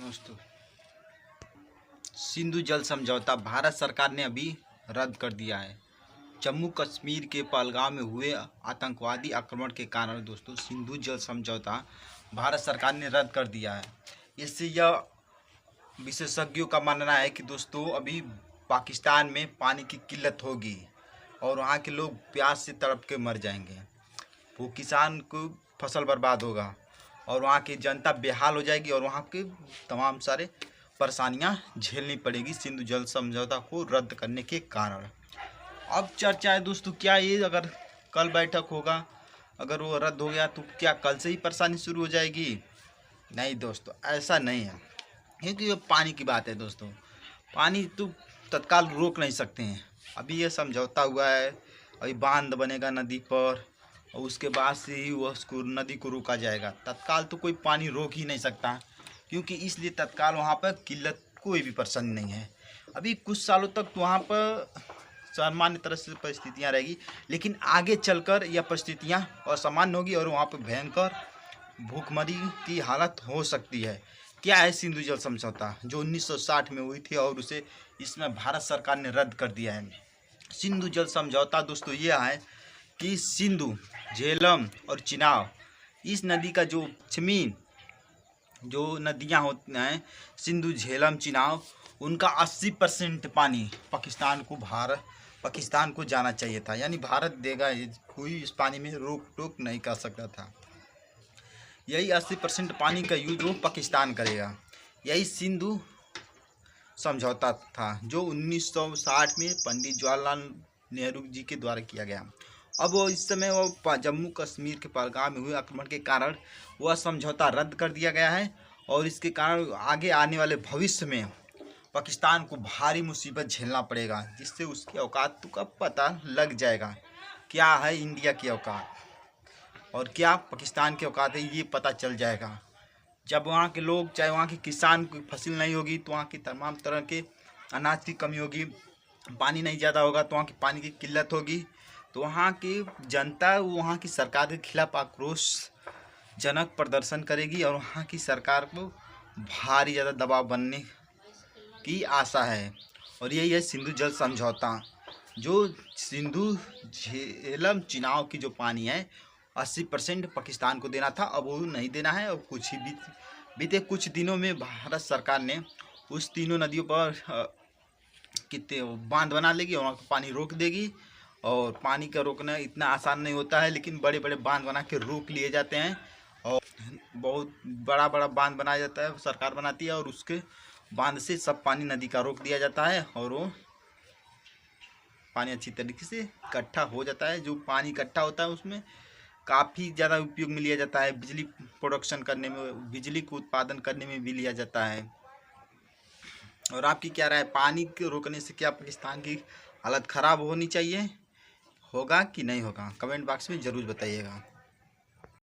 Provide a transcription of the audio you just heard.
दोस्तों, सिंधु जल समझौता भारत सरकार ने अभी रद्द कर दिया है। जम्मू कश्मीर के पहलगाम में हुए आतंकवादी आक्रमण के कारण दोस्तों सिंधु जल समझौता भारत सरकार ने रद्द कर दिया है। इससे यह विशेषज्ञों का मानना है कि दोस्तों अभी पाकिस्तान में पानी की किल्लत होगी और वहाँ के लोग प्यास से तड़प के मर जाएंगे। वो किसान को फसल बर्बाद होगा और वहाँ की जनता बेहाल हो जाएगी और वहाँ के तमाम सारे परेशानियाँ झेलनी पड़ेगी सिंधु जल समझौता को रद्द करने के कारण। अब चर्चा है दोस्तों, क्या ये अगर कल बैठक होगा, अगर वो रद्द हो गया तो क्या कल से ही परेशानी शुरू हो जाएगी? नहीं दोस्तों, ऐसा नहीं है, क्योंकि ये पानी की बात है दोस्तों। पानी तो तत्काल रोक नहीं सकते हैं। अभी ये समझौता हुआ है, अभी बांध बनेगा नदी पर और उसके बाद से ही उसको नदी को रोका जाएगा। तत्काल तो कोई पानी रोक ही नहीं सकता, क्योंकि इसलिए तत्काल वहाँ पर किल्लत कोई भी परेशानी नहीं है। अभी कुछ सालों तक तो वहाँ पर सामान्य तरह से परिस्थितियाँ रहेगी, लेकिन आगे चलकर यह परिस्थितियाँ असामान्य होगी और वहाँ पर भयंकर भूखमरी की हालत हो सकती है। क्या है सिंधु जल समझौता जो 1960 में हुई थी और उसे इसमें भारत सरकार ने रद्द कर दिया है। सिंधु जल समझौता दोस्तों यह है कि सिंधु, झेलम और चिनाब, इस नदी का जो पश्चिमी जो नदियां होती हैं सिंधु, झेलम, चिनाब, उनका 80% पानी पाकिस्तान को जाना चाहिए था। यानी भारत देगा, कोई इस पानी में रोक टोक नहीं कर सकता था। यही 80% पानी का यूज वो पाकिस्तान करेगा। यही सिंधु समझौता था जो 1960 में पंडित जवाहरलाल नेहरू जी के द्वारा किया गया। अब वो इस समय वो जम्मू कश्मीर के पहलगाम में हुए आक्रमण के कारण वह समझौता रद्द कर दिया गया है और इसके कारण आगे आने वाले भविष्य में पाकिस्तान को भारी मुसीबत झेलना पड़ेगा, जिससे उसकी औकात का पता लग जाएगा। क्या है इंडिया की औकात और क्या पाकिस्तान की औकात है, ये पता चल जाएगा। जब वहाँ के लोग, चाहे वहाँ के किसान की फसल नहीं होगी तो वहाँ की तमाम तरह के अनाज की कमी होगी, पानी नहीं ज़्यादा होगा तो वहाँ की पानी की किल्लत होगी, तो वहाँ की जनता वहाँ की सरकार के खिलाफ आक्रोशजनक प्रदर्शन करेगी और वहाँ की सरकार को भारी ज़्यादा दबाव बनने की आशा है। और यही है सिंधु जल समझौता, जो सिंधु, झेलम, चिनाब की जो पानी है 80% पाकिस्तान को देना था, अब वो नहीं देना है। और कुछ ही बीते कुछ दिनों में भारत सरकार ने उस तीनों नदियों पर कितने बांध बना लेगी और वहाँ का पानी रोक देगी। और पानी का रोकना इतना आसान नहीं होता है, लेकिन बड़े बड़े बांध बना के रोक लिए जाते हैं और बहुत बड़ा बड़ा बांध बनाया जाता है, सरकार बनाती है और उसके बांध से सब पानी नदी का रोक दिया जाता है और वो पानी अच्छी तरीके से इकट्ठा हो जाता है। जो पानी इकट्ठा होता है उसमें काफ़ी ज़्यादा उपयोग में लिया जाता है, बिजली प्रोडक्शन करने में, बिजली को उत्पादन करने में भी लिया जाता है। और आपकी क्या राय, पानी के रोकने से क्या पाकिस्तान की हालत ख़राब होनी चाहिए, होगा कि नहीं होगा? कमेंट बॉक्स में ज़रूर बताइएगा।